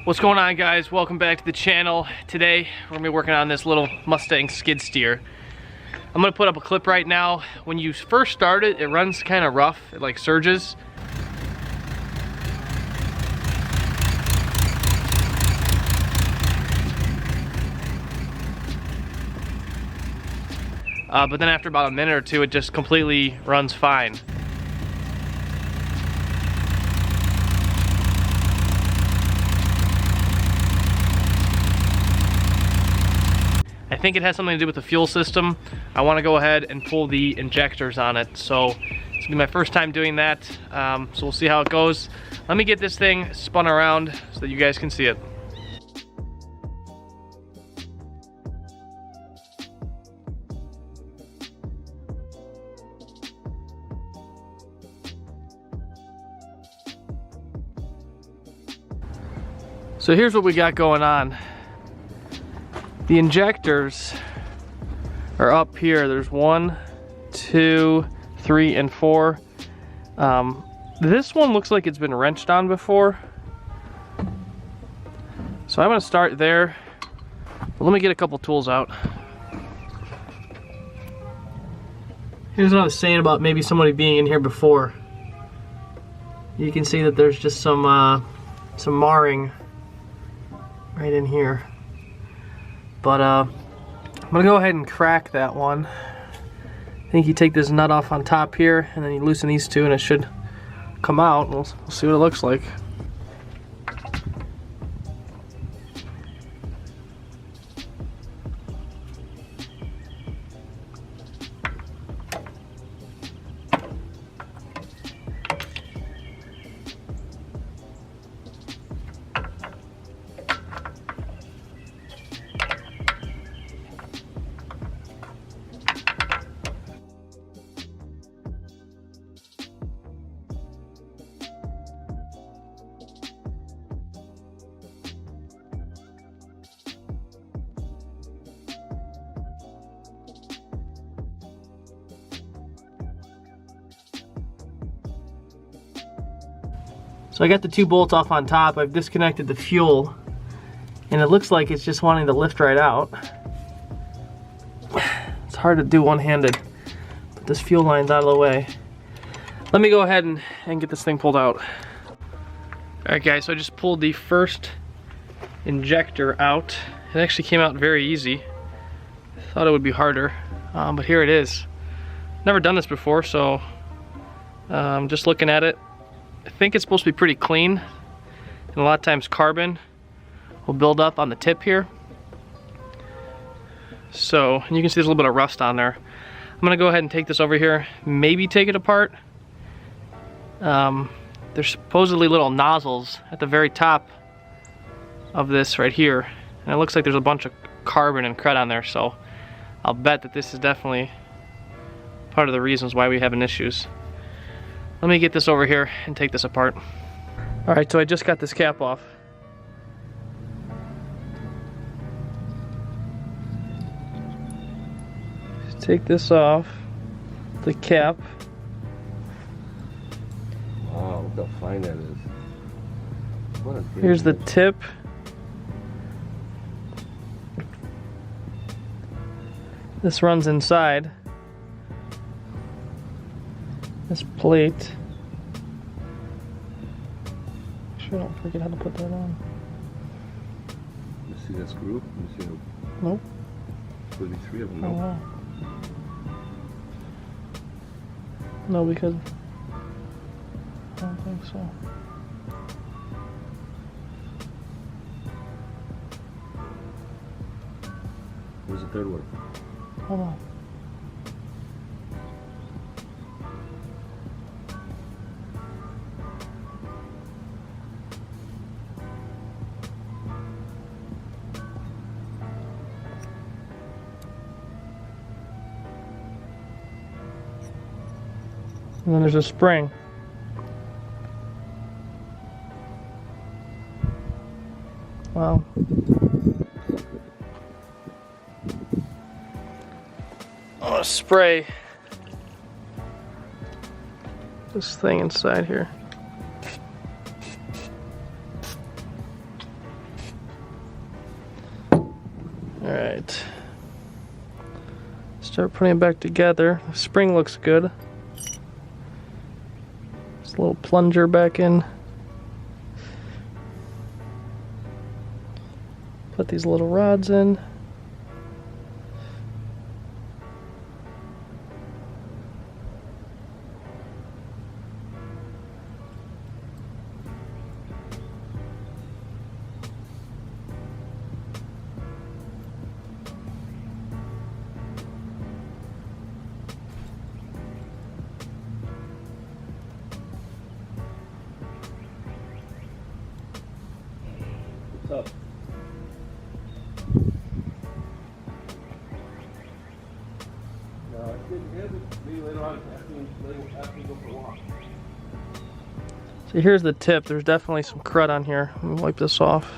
What's going on, guys? Welcome back to the channel. Today we're gonna be working on this little Mustang skid steer. I'm gonna put up a clip right now. When you first start it, it runs kind of rough. It like surges. But then after about a minute or two, it just completely runs fine. I think it has something to do with the fuel system. I want to go ahead and pull the injectors on it. So it's gonna be my first time doing that. So we'll see how it goes. Let me get this thing spun around so that you guys can see it. So here's what we got going on. The injectors are up here. There's 1, 2, 3, and 4. This one looks like it's been wrenched on before. So I'm gonna start there. But let me get a couple tools out. Here's what I was saying about maybe somebody being in here before. You can see that there's just some marring right in here. But I'm gonna go ahead and crack that one. I think you take this nut off on top here and then you loosen these two and it should come out. We'll see what it looks like. So I got the 2 bolts off on top. I've disconnected the fuel and it looks like it's just wanting to lift right out. It's hard to do one-handed, but this fuel line's out of the way. Let me go ahead and get this thing pulled out. All right, guys, so I just pulled the first injector out. It actually came out very easy. I thought it would be harder, but here it is. Never done this before, so just looking at it, I think it's supposed to be pretty clean, and a lot of times carbon will build up on the tip here. So, and you can see there's a little bit of rust on there. I'm gonna go ahead and take this over here, maybe take it apart. There's supposedly little nozzles at the very top of this right here, and it looks like there's a bunch of carbon and crud on there, so I'll bet that this is definitely part of the reasons why we're having issues. Let me get this over here and take this apart. All right, so I just got this cap off. Just take this off, the cap. Wow, look how fine that is. What a Here's the tip. This runs inside this plate. Sure, don't forget how to put that on. You see that screw? You see that? Nope. Would be 3 of them. Oh, No. wow. No, because I don't think so. Where's the 3rd one? Hold on. And then there's a spring. Wow. I'm gonna spray this thing inside here. Alright. Start putting it back together. The spring looks good. Just a little plunger back in. Put these little rods in. What's up? No, I didn't have it. Maybe later on after you go for a walk. So here's the tip. There's definitely some crud on here. Let me wipe this off.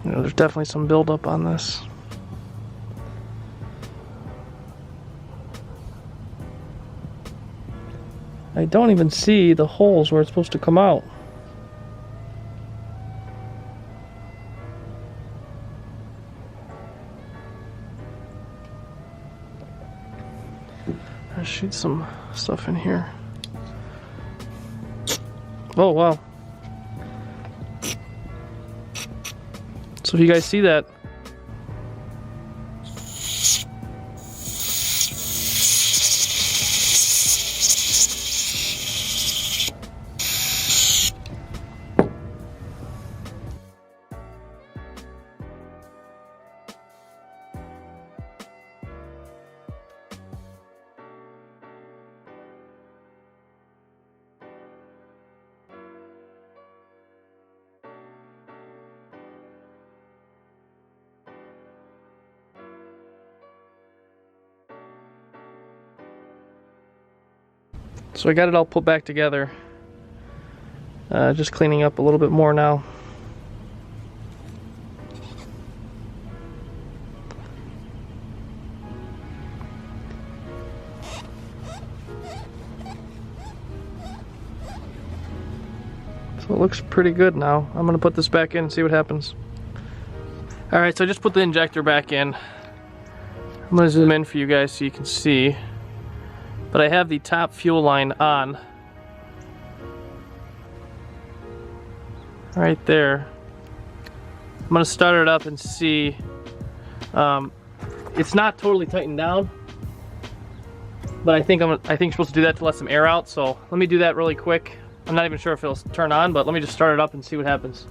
You know, there's definitely some buildup on this. I don't even see the holes where it's supposed to come out. I'll shoot some stuff in here. Oh wow. So if you guys see that, so I got it all put back together. Just cleaning up a little bit more now. So it looks pretty good now. I'm gonna put this back in and see what happens. Alright, so I just put the injector back in. I'm gonna zoom in for you guys so you can see. But I have the top fuel line on. Right there. I'm gonna start it up and see. It's not totally tightened down, but I think you're supposed to do that to let some air out. So let me do that really quick. I'm not even sure if it'll turn on, but let me just start it up and see what happens.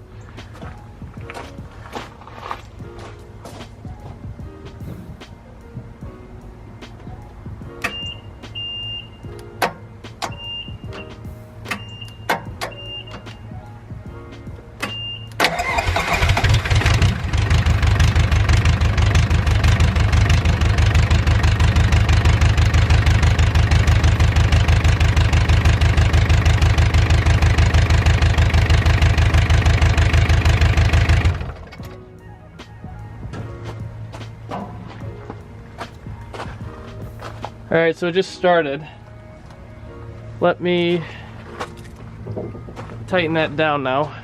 Alright, so it just started. Let me tighten that down now.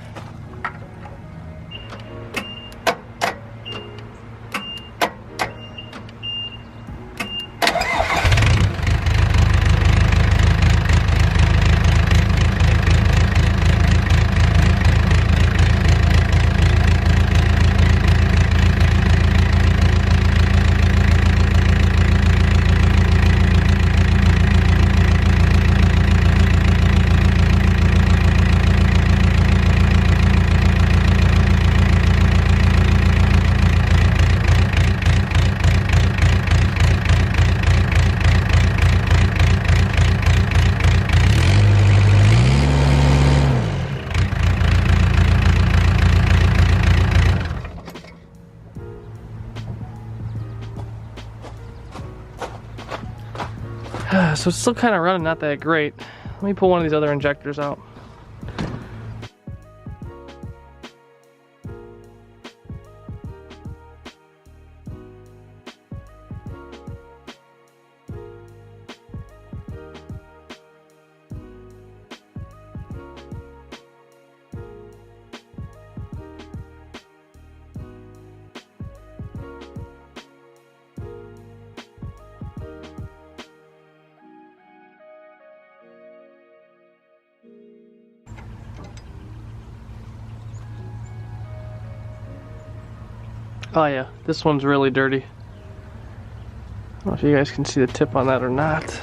So it's still kind of running not that great. Let me pull one of these other injectors out. Oh yeah, this one's really dirty. I don't know if you guys can see the tip on that or not.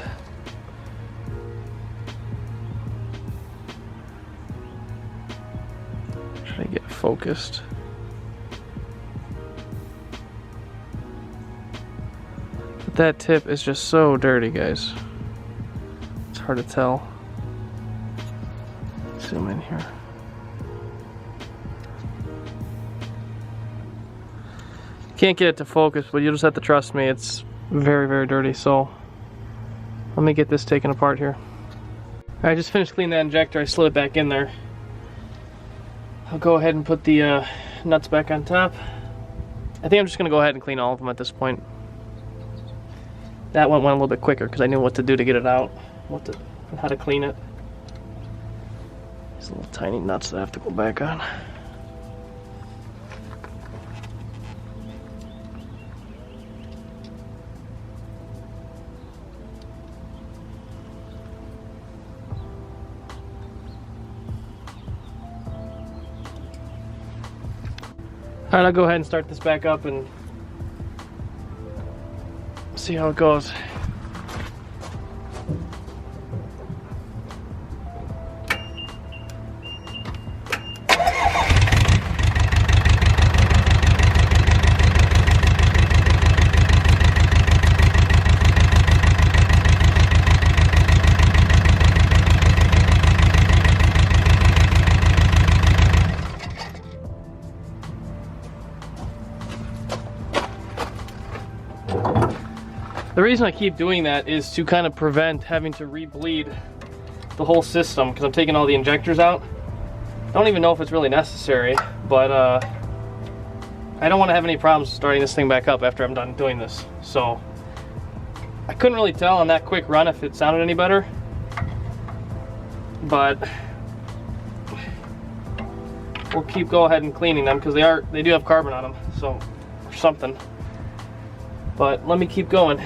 Try to get focused. But that tip is just so dirty, guys. It's hard to tell. Zoom in here. Can't get it to focus, but you'll just have to trust me. It's very, very dirty. So let me get this taken apart here. I just finished cleaning that injector. I slid it back in there. I'll go ahead and put the nuts back on top. I think I'm just gonna go ahead and clean all of them at this point. That one went a little bit quicker because I knew what to do to get it out, how to clean it. These little tiny nuts that I have to go back on. Alright, I'll go ahead and start this back up and see how it goes. The reason I keep doing that is to kind of prevent having to re-bleed the whole system, because I'm taking all the injectors out. I don't even know if it's really necessary, but I don't want to have any problems starting this thing back up after I'm done doing this. So I couldn't really tell on that quick run if it sounded any better, but we'll go ahead and cleaning them because they do have carbon on them, so or something. But let me keep going.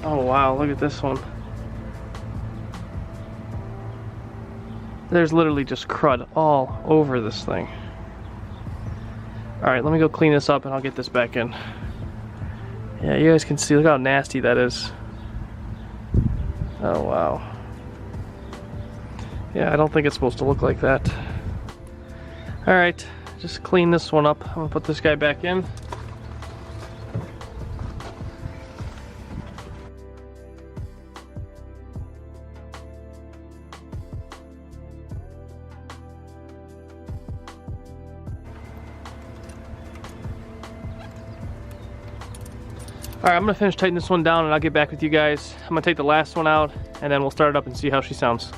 Oh wow, look at this one. There's literally just crud all over this thing. Alright, let me go clean this up and I'll get this back in. Yeah, you guys can see, look how nasty that is. Oh wow. Yeah, I don't think it's supposed to look like that. Alright, just clean this one up. I'm gonna put this guy back in. Alright, I'm going to finish tightening this one down and I'll get back with you guys. I'm going to take the last one out and then we'll start it up and see how she sounds.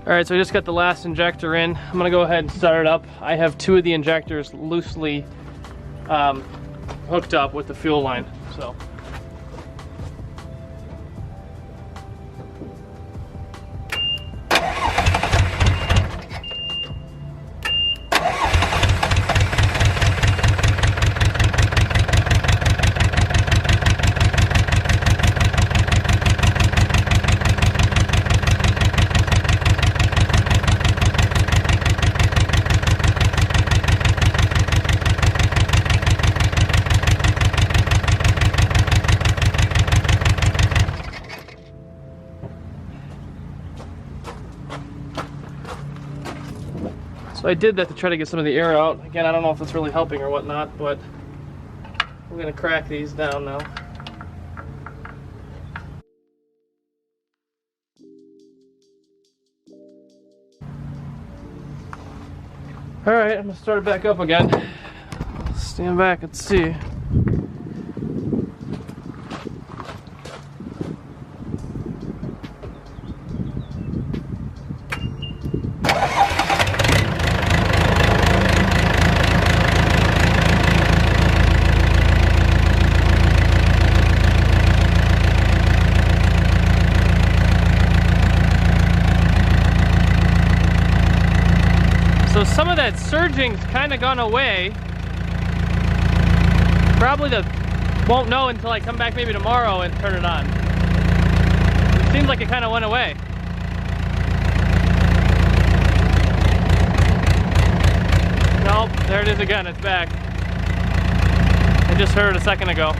Alright, so I just got the last injector in. I'm going to go ahead and start it up. I have two of the injectors loosely hooked up with the fuel line. So. So I did that to try to get some of the air out. Again, I don't know if it's really helping or whatnot, but we're gonna crack these down now. All right, I'm gonna start it back up again. Stand back and see. some of that surging's kind of gone away. Probably won't know until I come back maybe tomorrow and turn it on. It seems like it kind of went away. Nope, there it is again, it's back. I just heard it a second ago.